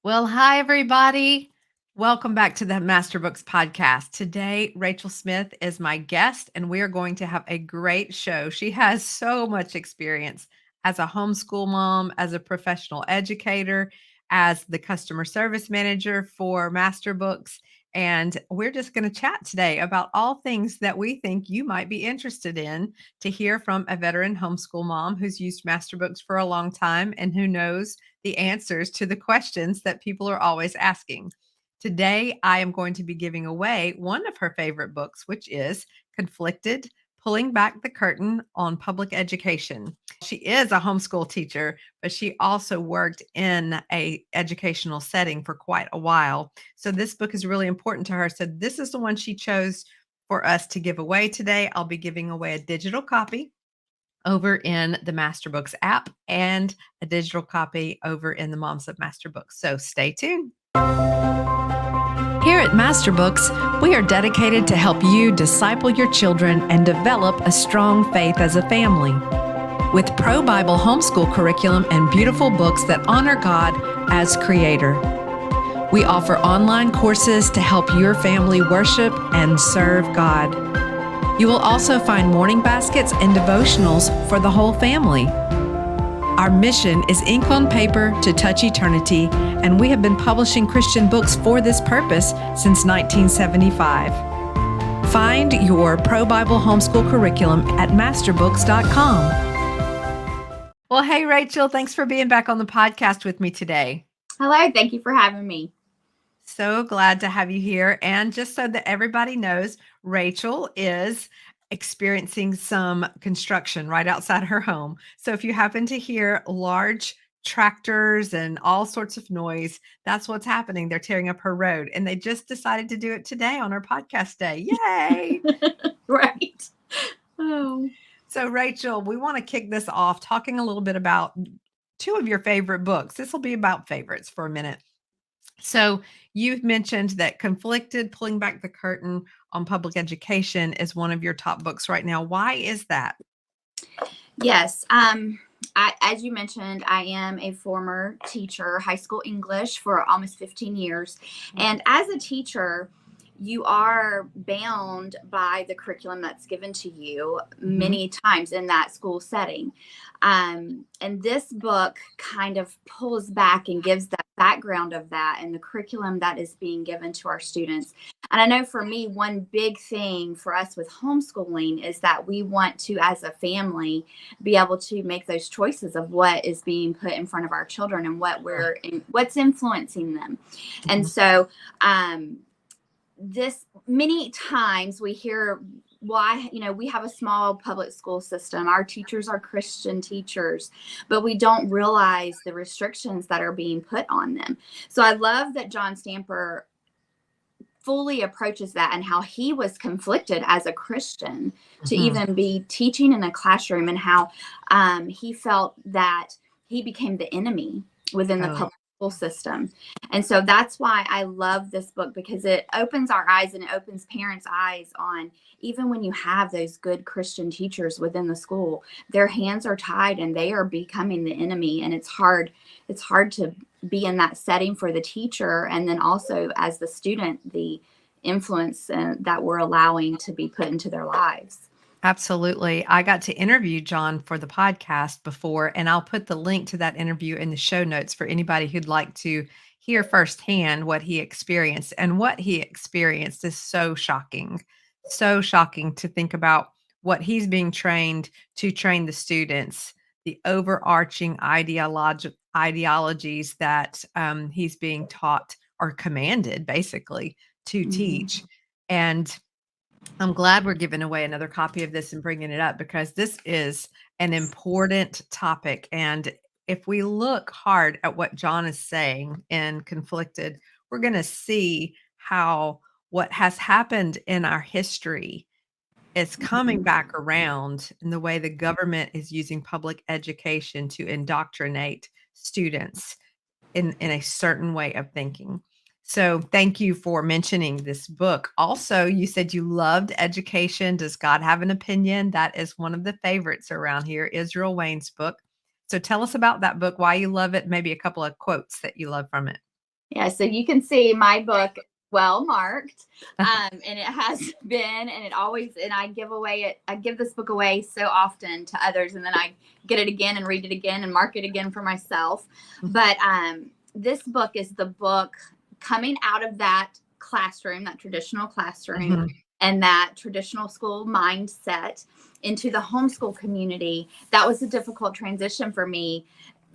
Well, hi, everybody. Welcome back to the Masterbooks podcast. Today, Rachel Smith is my guest, and we are going to have a great show. She has so much experience as a homeschool mom, as a professional educator, as the customer service manager for Masterbooks. And we're just going to chat today about all things that we think you might be interested in to hear from a veteran homeschool mom who's used Masterbooks for a long time and who knows the answers to the questions that people are always asking. Today, I am going to be giving away one of her favorite books, which is Conflicted: Pulling Back the Curtain on Public Education. She is a homeschool teacher, but she also worked in a educational setting for quite a while. So this book is really important to her. So this is the one she chose for us to give away today. I'll be giving away a digital copy over in the Masterbooks app and a digital copy over in the Moms of Masterbooks. So stay tuned. Here at Masterbooks, we are dedicated to help you disciple your children and develop a strong faith as a family. With pro-Bible homeschool curriculum and beautiful books that honor God as creator. We offer online courses to help your family worship and serve God. You will also find morning baskets and devotionals for the whole family. Our mission is ink on paper to touch eternity, and we have been publishing Christian books for this purpose since 1975. Find your pro-Bible homeschool curriculum at masterbooks.com. Well, hey, Rachel, thanks for being back on the podcast with me today. Hello, thank you for having me. So glad to have you here. And just so that everybody knows, Rachel is experiencing some construction right outside her home. So if you happen to hear large tractors and all sorts of noise, that's what's happening. They're tearing up her road, and they just decided to do it today on our podcast day. Yay! Right. Oh. So Rachel, we want to kick this off talking a little bit about two of your favorite books. This will be about favorites for a minute. So you've mentioned that Conflicted: Pulling Back the Curtain on Public Education is one of your top books right now. Why is that? Yes. As you mentioned, I am a former teacher, high school English for almost 15 years. And as a teacher, you are bound by the curriculum that's given to you many times in that school setting. And this book kind of pulls back and gives that background of that and the curriculum that is being given to our students. And I know for me, one big thing for us with homeschooling is that we want to, as a family, be able to make those choices of what is being put in front of our children and what's influencing them. And so, this many times we hear why, we have a small public school system. Our teachers are Christian teachers, but we don't realize the restrictions that are being put on them. So I love that John Stamper fully approaches that and how he was conflicted as a Christian to even be teaching in a classroom, and how he felt that he became the enemy within the public school system. And so that's why I love this book, because it opens our eyes and it opens parents' eyes on, even when you have those good Christian teachers within the school, their hands are tied and they are becoming the enemy. And it's hard to be in that setting for the teacher, and then also as the student, the influence that we're allowing to be put into their lives. Absolutely. I got to interview John for the podcast before, and I'll put the link to that interview in the show notes for anybody who'd like to hear firsthand what he experienced. And what he experienced is so shocking to think about what he's being trained to train the students, the overarching ideologies that he's being taught or commanded basically to teach. And I'm glad we're giving away another copy of this and bringing it up, because this is an important topic. And if we look hard at what John is saying in Conflicted, we're going to see how what has happened in our history is coming back around in the way the government is using public education to indoctrinate students in a certain way of thinking. So thank you for mentioning this book. Also, you said you loved education. Does God have an opinion? That is one of the favorites around here, Israel Wayne's book. So tell us about that book, why you love it, maybe a couple of quotes that you love from it. Yeah, so you can see my book well marked, and it has been, and it always, and I give this book away so often to others, and then I get it again and read it again and mark it again for myself. But this book is the book coming out of that classroom, that traditional classroom, and that traditional school mindset into the homeschool community. That was a difficult transition for me.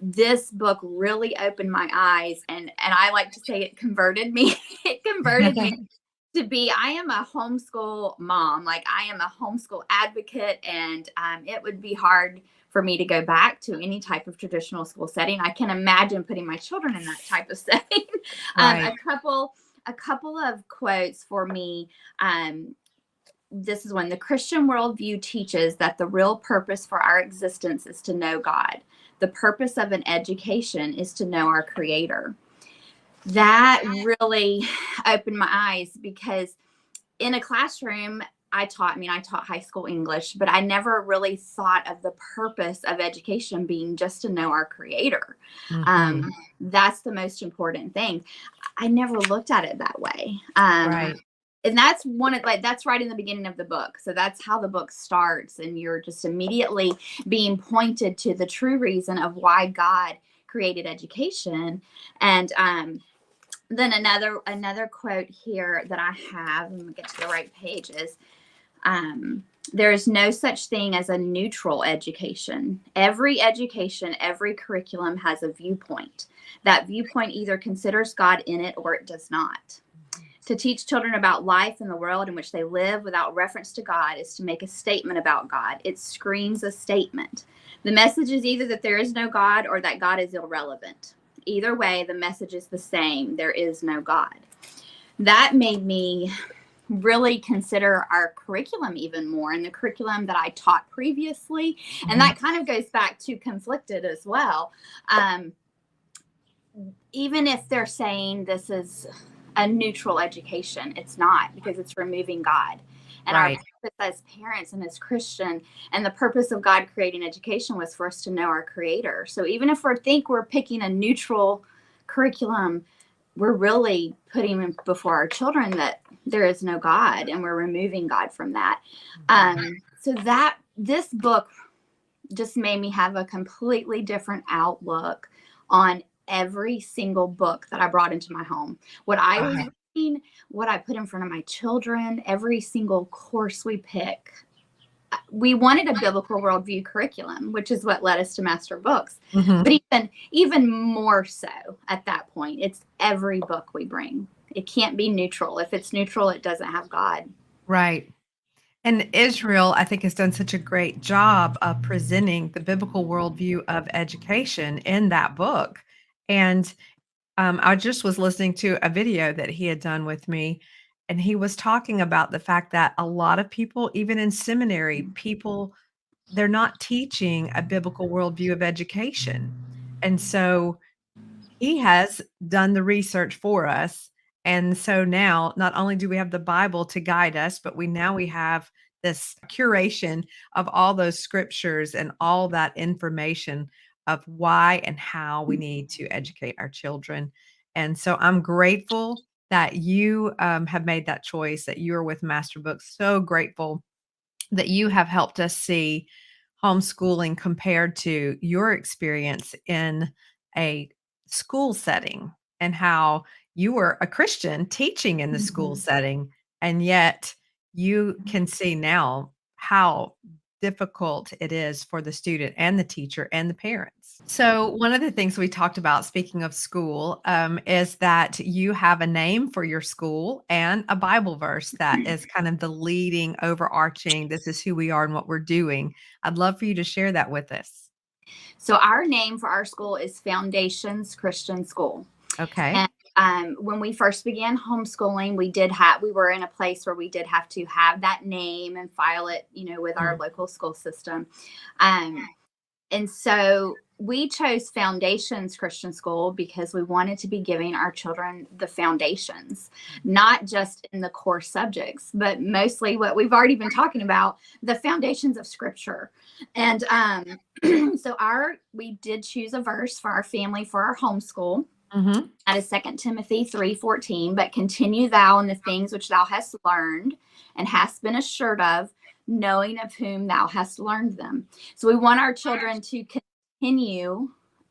This book really opened my eyes, and I like to say it converted me. It converted me to be, I am a homeschool mom. Like, I am a homeschool advocate, and it would be hard for me to go back to any type of traditional school setting. I can imagine putting my children in that type of setting. Right. A couple of quotes for me. This is when the Christian worldview teaches that the real purpose for our existence is to know God. The purpose of an education is to know our Creator. That really opened my eyes, because in a classroom, I taught high school English, but I never really thought of the purpose of education being just to know our Creator. That's the most important thing. I never looked at it that way. Right. And that's that's right in the beginning of the book. So that's how the book starts. And you're just immediately being pointed to the true reason of why God created education. And then another quote here that I have, let me get to the right page, is there is no such thing as a neutral education. Every education, every curriculum has a viewpoint. That viewpoint either considers God in it or it does not. To teach children about life and the world in which they live without reference to God is to make a statement about God. It screams a statement. The message is either that there is no God or that God is irrelevant. Either way, the message is the same. There is no God. That made me really consider our curriculum even more, and the curriculum that I taught previously. And that kind of goes back to conflicted as well. Even if they're saying this is a neutral education, it's not, because it's removing God. And Right. our purpose as parents and as Christian, and the purpose of God creating education was for us to know our Creator. So even if we think we're picking a neutral curriculum, we're really putting before our children that there is no God, and we're removing God from that. So that this book just made me have a completely different outlook on every single book that I brought into my home. What I was reading, what I put in front of my children, every single course we pick. We wanted a biblical worldview curriculum, which is what led us to Master Books. But even more so at that point, it's every book we bring. It can't be neutral. If it's neutral, it doesn't have God. Right. And Israel, I think, has done such a great job of presenting the biblical worldview of education in that book. And I just was listening to a video that he had done with me, and he was talking about the fact that a lot of people, even in seminary, they're not teaching a biblical worldview of education. And so he has done the research for us. And so now not only do we have the Bible to guide us, but we have this curation of all those scriptures and all that information of why and how we need to educate our children. And so I'm grateful that you have made that choice, that you are with Master Books. So grateful that you have helped us see homeschooling compared to your experience in a school setting, and how you were a Christian teaching in the school setting, and yet you can see now how difficult it is for the student and the teacher and the parents. So one of the things we talked about, speaking of school, is that you have a name for your school and a Bible verse that is kind of the leading, overarching, this is who we are and what we're doing. I'd love for you to share that with us. So our name for our school is Foundations Christian School. Okay. And when we first began homeschooling, we were in a place where we did have to have that name and file it, with our local school system. And so we chose Foundations Christian School because we wanted to be giving our children the foundations, not just in the core subjects, but mostly what we've already been talking about, the foundations of Scripture. And so we did choose a verse for our family for our homeschool. Mhm. That is 2 Timothy 3:14. But continue thou in the things which thou hast learned and hast been assured of, knowing of whom thou hast learned them. So we want our children to continue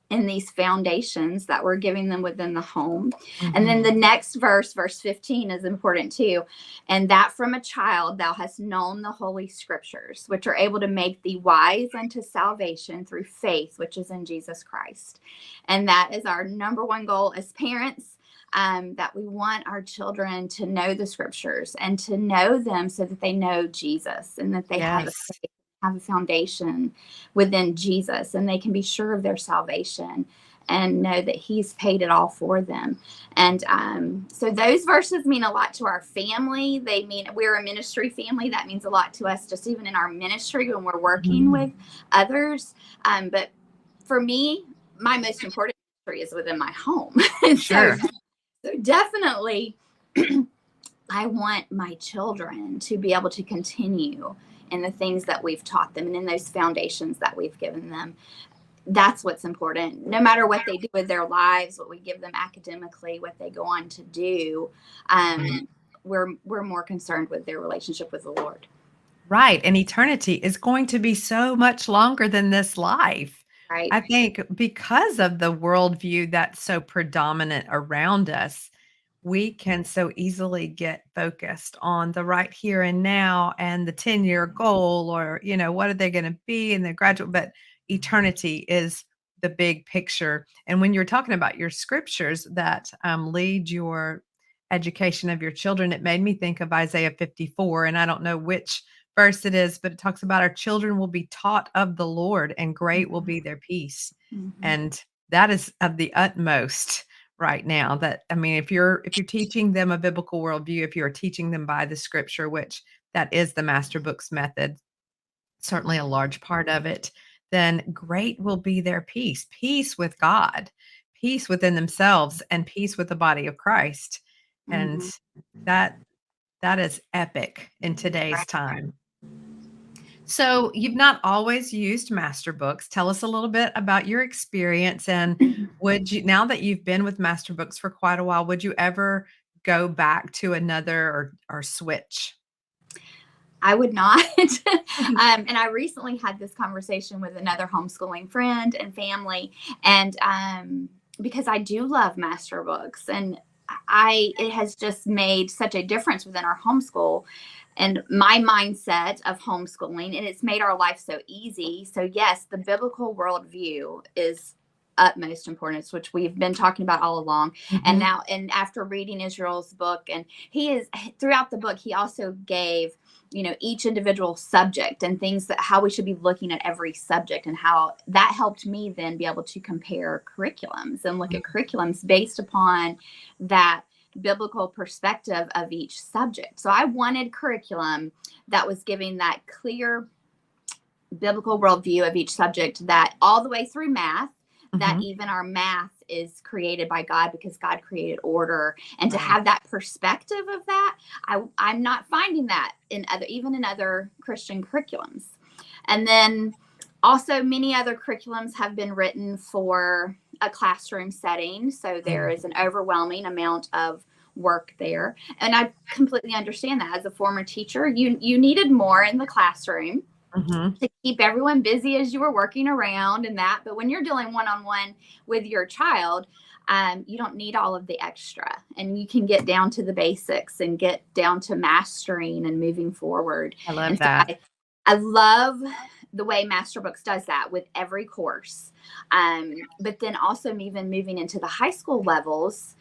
in these foundations that we're giving them within the home. And then the next verse, verse 15, is important too. And that from a child thou hast known the holy scriptures, which are able to make thee wise unto salvation through faith, which is in Jesus Christ. And that is our number one goal as parents, that we want our children to know the scriptures and to know them so that they know Jesus and that they have Yes. a foundation within Jesus, and they can be sure of their salvation and know that he's paid it all for them. And so those verses mean a lot to our family. They mean, we're a ministry family. That means a lot to us, just even in our ministry when we're working with others. But for me, my most important ministry is within my home. And Sure. so definitely I want my children to be able to continue in the things that we've taught them and in those foundations that we've given them. That's what's important. No matter what they do with their lives, what we give them academically, what they go on to do, we're more concerned with their relationship with the Lord. Right. And eternity is going to be so much longer than this life. Right. I think because of the worldview that's so predominant around us, we can so easily get focused on the right here and now and the 10-year goal, or, what are they going to be in the graduate? But eternity is the big picture. And when you're talking about your scriptures that lead your education of your children, it made me think of Isaiah 54. And I don't know which verse it is, but it talks about our children will be taught of the Lord and great will be their peace. And that is of the utmost right now. That, I mean, if you're teaching them a biblical worldview, if you're teaching them by the scripture, which that is the master books method, certainly a large part of it, then great will be their peace with God, peace within themselves, and peace with the body of Christ. And that is epic in today's time. So you've not always used master books. Tell us a little bit about your experience, and would you, now that you've been with master books for quite a while, would you ever go back to another or switch? I would not. And I recently had this conversation with another homeschooling friend and family, and because I do love master books, and it has just made such a difference within our homeschool and my mindset of homeschooling, and it's made our life so easy. So yes, the biblical worldview is utmost importance, which we've been talking about all along. And now, and after reading Israel's book, and he is, throughout the book, he also gave, each individual subject and things that how we should be looking at every subject, and how that helped me then be able to compare curriculums and look at curriculums based upon that biblical perspective of each subject. So I wanted curriculum that was giving that clear biblical worldview of each subject, that all the way through math, that even our math is created by God because God created order, and to have that perspective of that, I'm not finding that even in other Christian curriculums. And then also many other curriculums have been written for a classroom setting. So there is an overwhelming amount of work there. And I completely understand that. As a former teacher, you needed more in the classroom to keep everyone busy as you were working around and that. But when you're dealing one-on-one with your child, you don't need all of the extra, and you can get down to the basics and get down to mastering and moving forward. I love and that. So I love the way Masterbooks does that with every course. But then also even moving into the high school levels,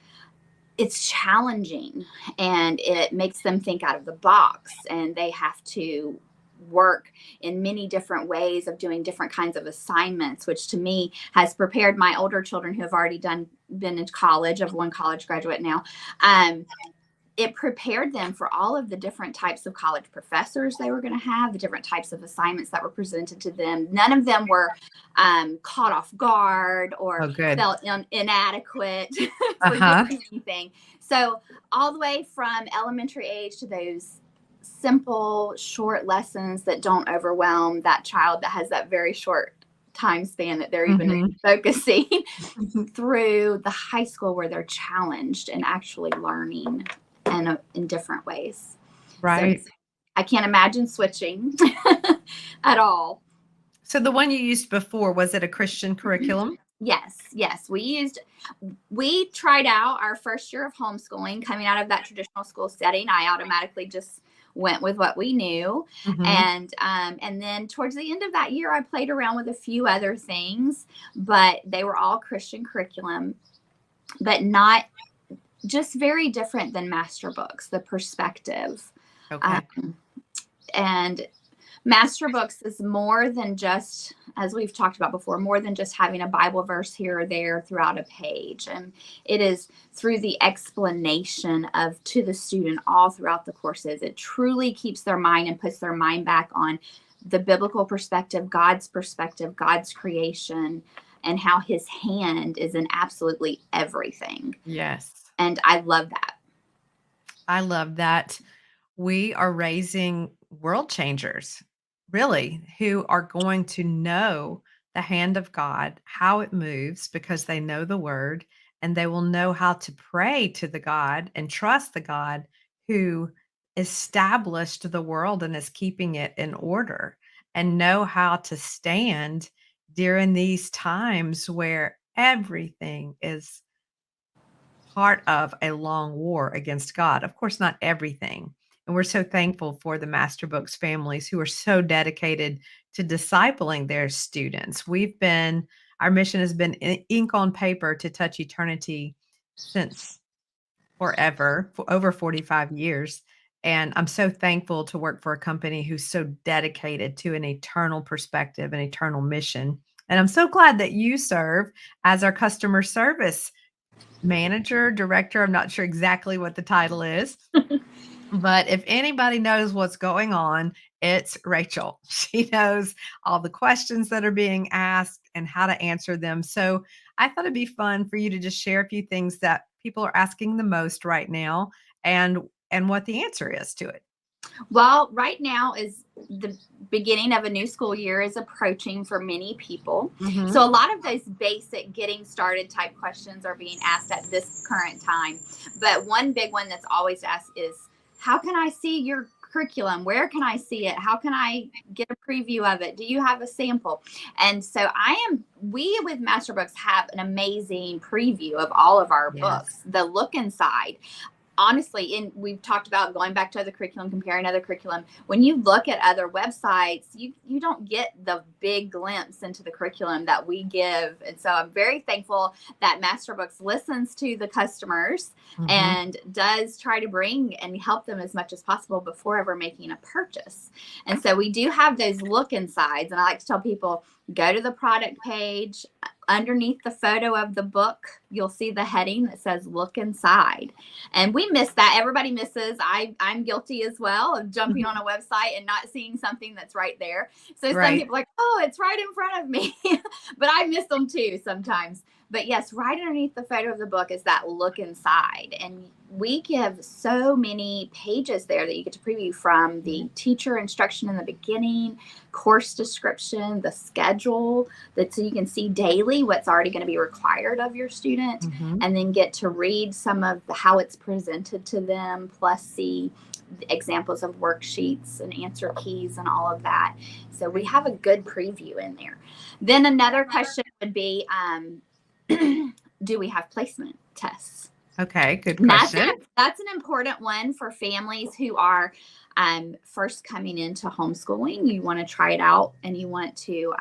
it's challenging, and it makes them think out of the box, and they have to work in many different ways of doing different kinds of assignments, which to me has prepared my older children who have already been in college. I've one college graduate now. It prepared them for all of the different types of college professors they were going to have, the different types of assignments that were presented to them. None of them were caught off guard or felt inadequate for doing anything. So all the way from elementary age to those simple, short lessons that don't overwhelm that child that has that very short time span that they're even focusing through the high school where they're challenged and actually learning in different ways. Right. So I can't imagine switching at all. So the one you used before, was it a Christian curriculum? Yes. We tried out our first year of homeschooling. Coming out of that traditional school setting, I automatically just went with what we knew. And then towards the end of that year, I played around with a few other things, but they were all Christian curriculum, but not just very different than masterbooks, the perspective. Okay. And masterbooks is more than just, as we've talked about before, more than just having a Bible verse here or there throughout a page. And it is through the explanation to the student all throughout the courses. It truly keeps their mind and puts their mind back on the biblical perspective, God's creation, and how his hand is in absolutely everything. Yes. And I love that. I love that. We are raising world changers, really, who are going to know the hand of God, how it moves, because they know the word, and they will know how to pray to the God and trust the God who established the world and is keeping it in order, and know how to stand during these times where everything is part of a long war against God. Of course, not everything. And we're so thankful for the Masterbooks families who are so dedicated to discipling their students. Our mission has been ink on paper to touch eternity since forever, for over 45 years. And I'm so thankful to work for a company who's so dedicated to an eternal perspective, an eternal mission. And I'm so glad that you serve as our customer service manager, director. I'm not sure exactly what the title is, but if anybody knows what's going on, it's Rachel. She knows all the questions that are being asked and how to answer them. So I thought it'd be fun for you to just share a few things that people are asking the most right now, and what the answer is to it. Well, right now is the beginning of a new school year is approaching for many people. So a lot of those basic getting started type questions are being asked at this current time. But one big one that's always asked is, how can I see your curriculum? Where can I see it? How can I get a preview of it? Do you have a sample? And so we with Masterbooks have an amazing preview of all of our books, the look inside. Honestly, we've talked about going back to other curriculum, comparing other curriculum. When you look at other websites, you don't get the big glimpse into the curriculum that we give. And so I'm very thankful that Masterbooks listens to the customers and does try to bring and help them as much as possible before ever making a purchase. And so we do have those look insides. And I like to tell people, go to the product page. Underneath the photo of the book, you'll see the heading that says look inside. And we miss that. Everybody misses. I'm guilty as well of jumping on a website and not seeing something that's right there. So some people are like, oh, it's right in front of me. But I miss them too sometimes. But yes, right underneath the photo of the book is that look inside. And we give so many pages there that you get to preview, from the teacher instruction in the beginning, course description, the schedule, so you can see daily what's already going to be required of your student, and then get to read some of how it's presented to them, plus see examples of worksheets and answer keys and all of that. So we have a good preview in there. Then another question would be, do we have placement tests? Okay, good question. That's an important one for families who are first coming into homeschooling. You want to try it out, and you want to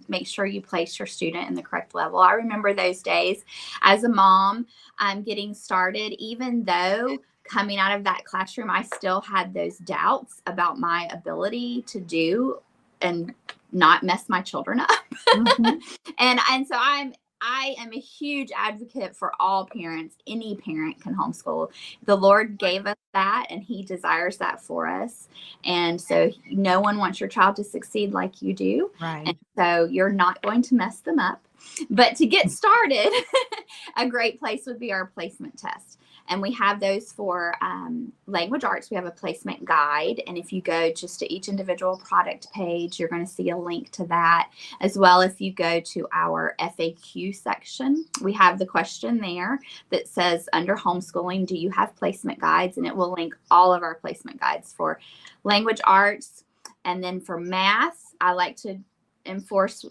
make sure you place your student in the correct level. I remember those days as a mom getting started. Even though coming out of that classroom, I still had those doubts about my ability to do and not mess my children up. And so I am a huge advocate for all parents. Any parent can homeschool. The Lord gave us that, and he desires that for us. And so no one wants your child to succeed like you do. Right. And so you're not going to mess them up. But to get started, a great place would be our placement test. And we have those for language arts. We have a placement guide. And if you go just to each individual product page, you're going to see a link to that. As well, if you go to our FAQ section, we have the question there that says under homeschooling, do you have placement guides? And it will link all of our placement guides for language arts. And then for math, I like to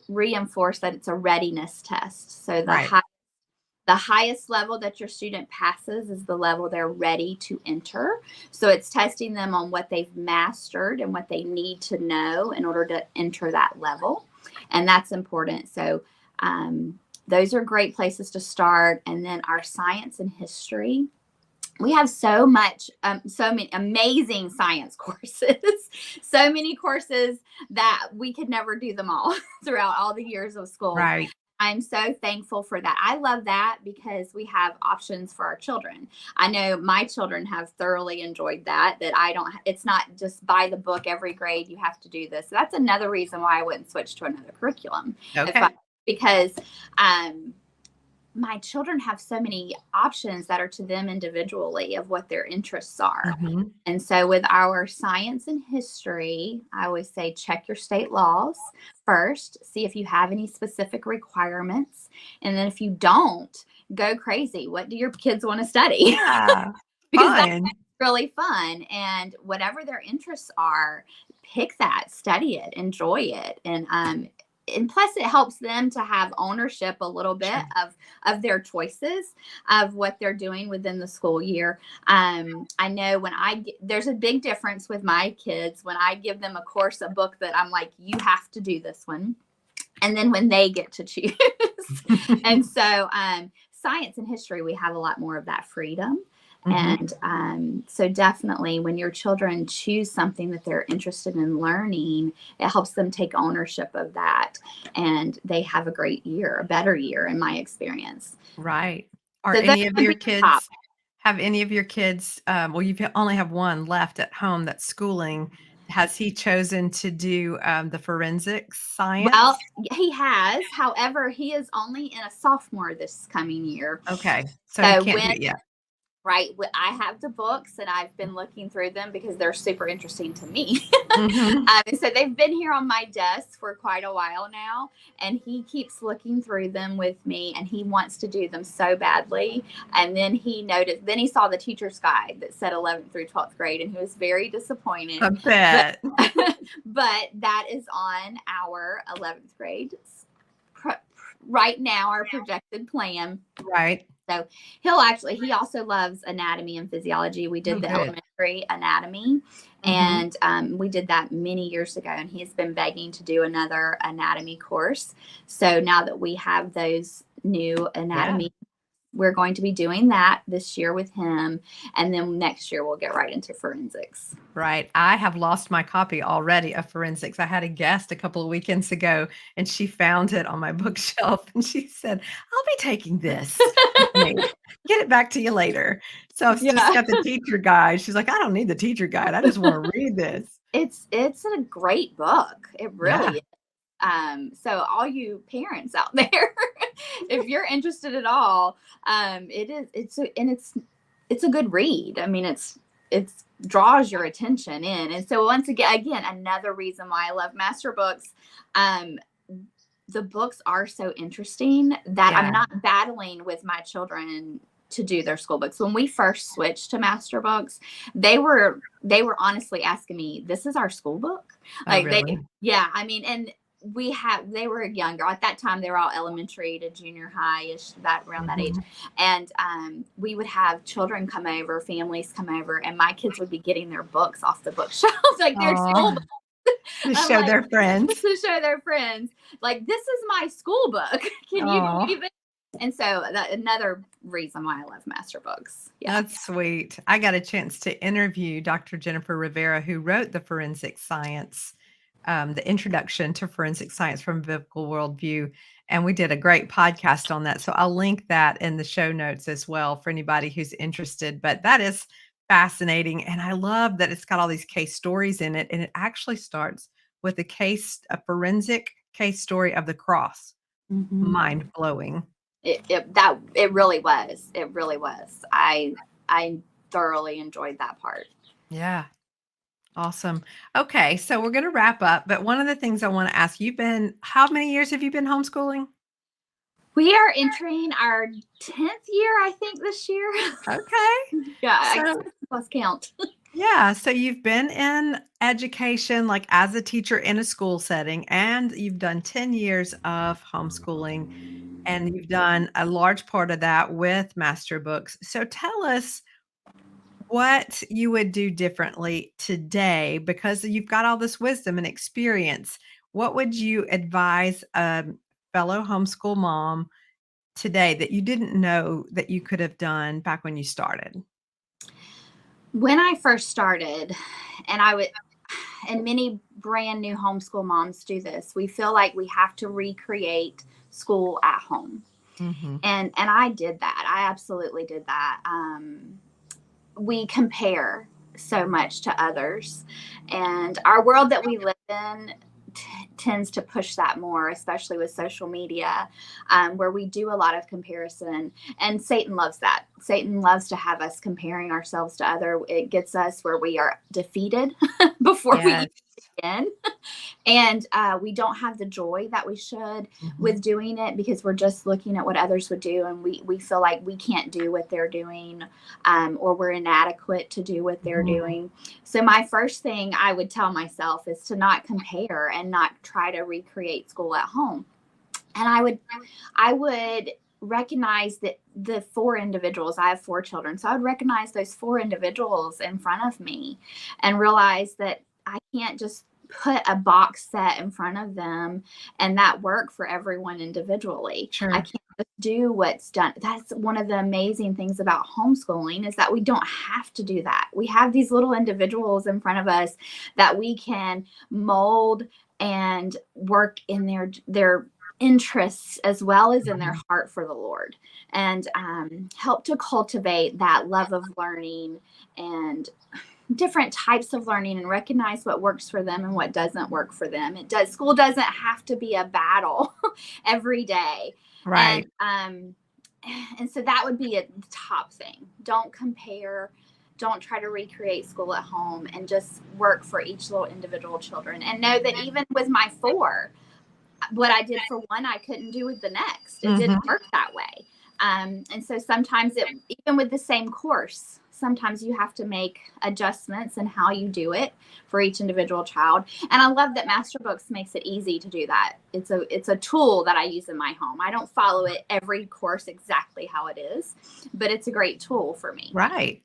reinforce that it's a readiness test. So the highest level that your student passes is the level they're ready to enter. So it's testing them on what they've mastered and what they need to know in order to enter that level. And that's important. So those are great places to start. And then our science and history. We have so many amazing science courses, so many courses that we could never do them all throughout all the years of school. Right. I'm so thankful for that. I love that because we have options for our children. I know my children have thoroughly enjoyed that it's not just by the book every grade, you have to do this. So that's another reason why I wouldn't switch to another curriculum. Okay. Because my children have so many options that are to them individually of what their interests are. Mm-hmm. And so with our science and history, I always say, check your state laws first, see if you have any specific requirements. And then if you don't, go crazy. What do your kids want to study? Yeah. Because that's really fun. And whatever their interests are, pick that, study it, enjoy it. And plus it helps them to have ownership a little bit of their choices of what they're doing within the school year. I know there's a big difference with my kids when I give them a book that I'm like, you have to do this one. And then when they get to choose. And so science and history, we have a lot more of that freedom. Mm-hmm. And so definitely when your children choose something that they're interested in learning, it helps them take ownership of that. And they have a great year, a better year in my experience. Right. Have any of your kids, well, you only have one left at home that's schooling. Has he chosen to do the forensic science? Well, he has. However, he is only in a sophomore this coming year. Okay. So he can't do it yet. Right. I have the books and I've been looking through them because they're super interesting to me. Mm-hmm. And so they've been here on my desk for quite a while now. And he keeps looking through them with me and he wants to do them so badly. And then he saw the teacher's guide that said 11th through 12th grade and he was very disappointed. I bet. But that is on our 11th grade right now, our projected plan. Right. So he also loves anatomy and physiology. We did the elementary anatomy and we did that many years ago and he's been begging to do another anatomy course. So now that we have those new anatomy, we're going to be doing that this year with him. And then next year we'll get right into forensics. Right. I have lost my copy already of forensics. I had a guest a couple of weekends ago and she found it on my bookshelf and she said, I'll be taking this with me. Get it back to you later. So I've just got the teacher guide. She's like, I don't need the teacher guide. I just want to read this. It's a great book. It really is. So all you parents out there, if you're interested at all, it's a good read. I mean, it draws your attention in. And so once again, another reason why I love masterbooks. The books are so interesting that I'm not battling with my children to do their school books. When we first switched to masterbooks, they were honestly asking me, this is our school book? Like, really? I mean, and they were younger at that time. They were all elementary to junior high-ish, around that age. And we would have children come over, families come over, and my kids would be getting their books off the bookshelves, like their school books. To show their friends. To show their friends. Like, this is my school book. Can you believe it? And so that's another reason why I love masterbooks. Yeah. That's sweet. I got a chance to interview Dr. Jennifer Rivera, who wrote the forensic science, the introduction to forensic science from biblical worldview. And we did a great podcast on that. So I'll link that in the show notes as well for anybody who's interested. But that is fascinating. And I love that it's got all these case stories in it. And it actually starts with a forensic case story of the cross, Mhm. mind blowing. It really was. It really was. I thoroughly enjoyed that part. Yeah. Awesome. Okay, so we're going to wrap up, but one of the things I want to ask, how many years have you been homeschooling? We are entering our 10th year, I think, this year. Okay. Yeah, I So, lost count. yeah, so you've been in education, like as a teacher in a school setting, and you've done 10 years of homeschooling, and you've done a large part of that with master books. So tell us what you would do differently today because you've got all this wisdom and experience. What would you advise a fellow homeschool mom today that you didn't know that you could have done back when you started? When I first started, and I would, and many brand new homeschool moms do this, we feel like we have to recreate school at home. Mhm. And I did that. I absolutely did that. We compare so much to others, and our world that we live in tends to push that more, especially with social media, where we do a lot of comparison. And Satan loves that. Satan loves to have us comparing ourselves to other. It gets us where we are defeated before we Yes. begin, and we don't have the joy that we should Mhm. with doing it because we're just looking at what others would do, and we feel like we can't do what they're doing, or we're inadequate to do what they're Mhm. doing. So my first thing I would tell myself is to not compare and not try to recreate school at home. And I would recognize that the four individuals, I have four children, so I would recognize those four individuals in front of me and realize that I can't just put a box set in front of them and that work for everyone individually. I Sure. can't just do what's done. That's one of the amazing things about homeschooling, is that we don't have to do that. We have these little individuals in front of us that we can mold and work in their interests as well as in their Mhm. heart for the Lord, and help to cultivate that love of learning and different types of learning, and recognize what works for them and what doesn't work for them. School doesn't have to be a battle every day. And Right. and so that would be a top thing. Don't compare, don't try to recreate school at home, and just work for each little individual children, and know that even with my four, what I did for one, I couldn't do with the next. It didn't Mhm. work that way. And so sometimes even with the same course, sometimes you have to make adjustments in how you do it for each individual child. And I love that Masterbooks makes it easy to do that. It's a tool that I use in my home. I don't follow it every course exactly how it is, but it's a great tool for me. Right.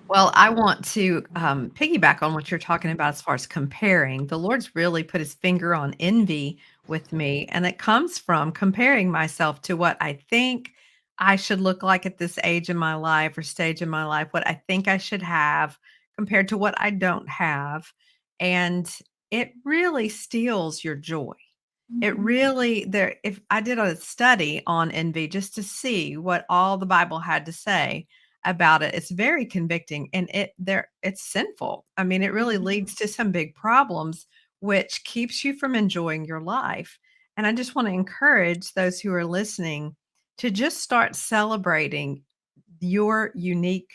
Well, I want to piggyback on what you're talking about as far as comparing. The Lord's really put his finger on envy with me, and it comes from comparing myself to what I think I should look like at this age in my life or stage in my life, what I think I should have compared to what I don't have. And it really steals your joy. It Mhm. really there if I did a study on envy just to see what all the Bible had to say about it, it's very convicting and it's sinful. I mean, it really Mhm. leads to some big problems, which keeps you from enjoying your life. And I just want to encourage those who are listening to just start celebrating your unique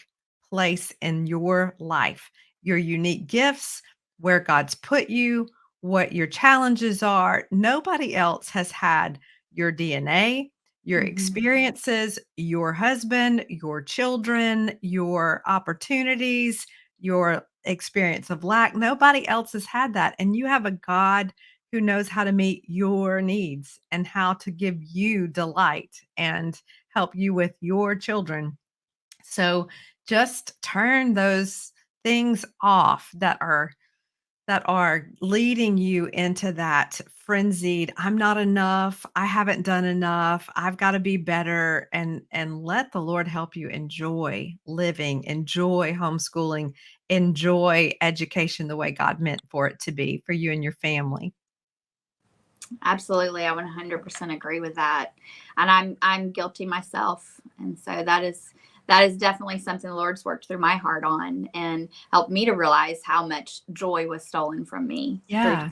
place in your life, your unique gifts, where God's put you, what your challenges are. Nobody else has had your DNA, your Mhm. experiences, your husband, your children, your opportunities, your experience of lack. Nobody else has had that. And you have a God who knows how to meet your needs and how to give you delight and help you with your children. So just turn those things off that are leading you into that frenzied, I'm not enough, I haven't done enough, I've got to be better, and let the Lord help you enjoy living, enjoy homeschooling, enjoy education the way God meant for it to be for you and your family. Absolutely, I 100% agree with that, and I'm guilty myself, and so that is definitely something the Lord's worked through my heart on and helped me to realize how much joy was stolen from me through. Yeah.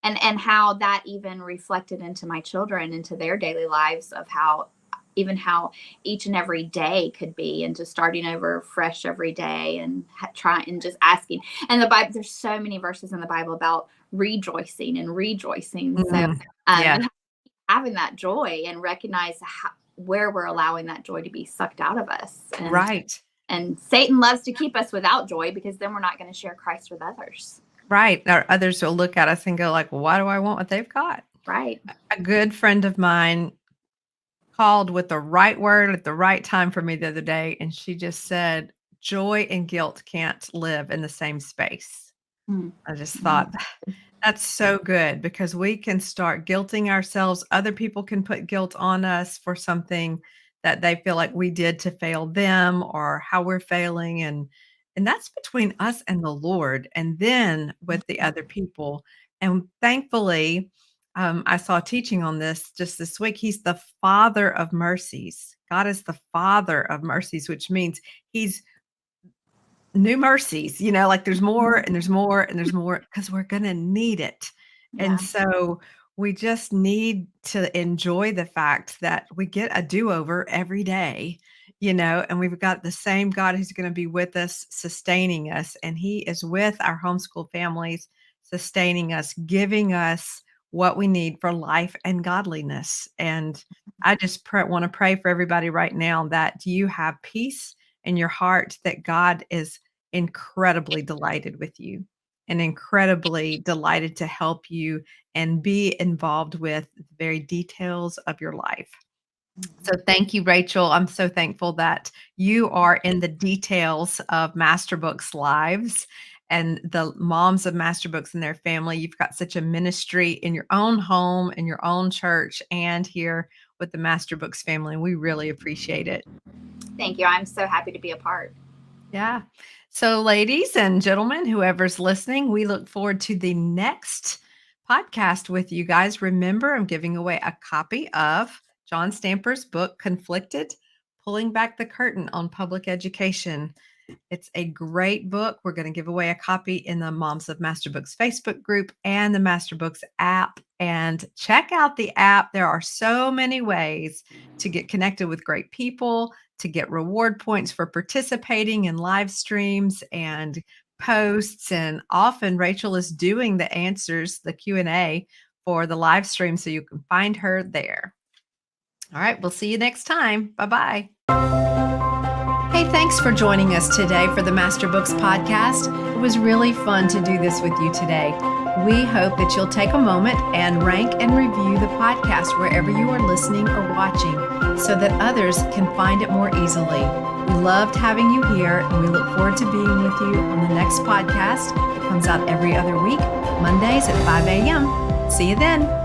and how that even reflected into my children, into their daily lives, of how each and every day could be, and just starting over fresh every day, and trying and just asking. And the Bible, there's so many verses in the Bible about rejoicing and rejoicing. So Yeah. and having that joy, and recognize where we're allowing that joy to be sucked out of us. Right. And Satan loves to keep us without joy, because then we're not going to share Christ with others. Right. Or others will look at us and go like, why do I want what they've got? Right. A good friend of mine called with the right word at the right time for me the other day, and she just said, joy and guilt can't live in the same space. Mm. I just thought that's so good, because we can start guilting ourselves. Other people can put guilt on us for something that they feel like we did to fail them, or how we're failing, and that's between us and the Lord, and then with the other people. And thankfully, I saw a teaching on this just this week. He's the Father of mercies. God is the Father of mercies, which means He's new mercies, like there's more and there's more and there's more, because we're going to need it. And Yeah. so we just need to enjoy the fact that we get a do-over every day, and we've got the same God who's going to be with us, sustaining us. And He is with our homeschool families, sustaining us, giving us what we need for life and godliness. And I just want to pray for everybody right now that you have peace in your heart, that God is incredibly delighted with you and incredibly delighted to help you and be involved with the very details of your life. So thank you, Rachel. I'm so thankful that you are in the details of Masterbooks lives and the moms of Masterbooks and their family. You've got such a ministry in your own home, in your own church, and here with the Masterbooks family. We really appreciate it. Thank you. I'm so happy to be a part. Yeah. So, ladies and gentlemen, whoever's listening, we look forward to the next podcast with you guys. Remember, I'm giving away a copy of John Stamper's book, Conflicted: Pulling Back the Curtain on Public Education. It's a great book. We're going to give away a copy in the Moms of Masterbooks Facebook group and the Masterbooks app. And check out the app. There are so many ways to get connected with great people, to get reward points for participating in live streams and posts. And often Rachel is doing the answers, the Q&A for the live stream. So you can find her there. All right. We'll see you next time. Bye-bye. Hey, thanks for joining us today for the Masterbooks podcast. It was really fun to do this with you today. We hope that you'll take a moment and rank and review the podcast wherever you are listening or watching, so that others can find it more easily. We loved having you here, and we look forward to being with you on the next podcast. It comes out every other week, Mondays at 5 a.m. See you then.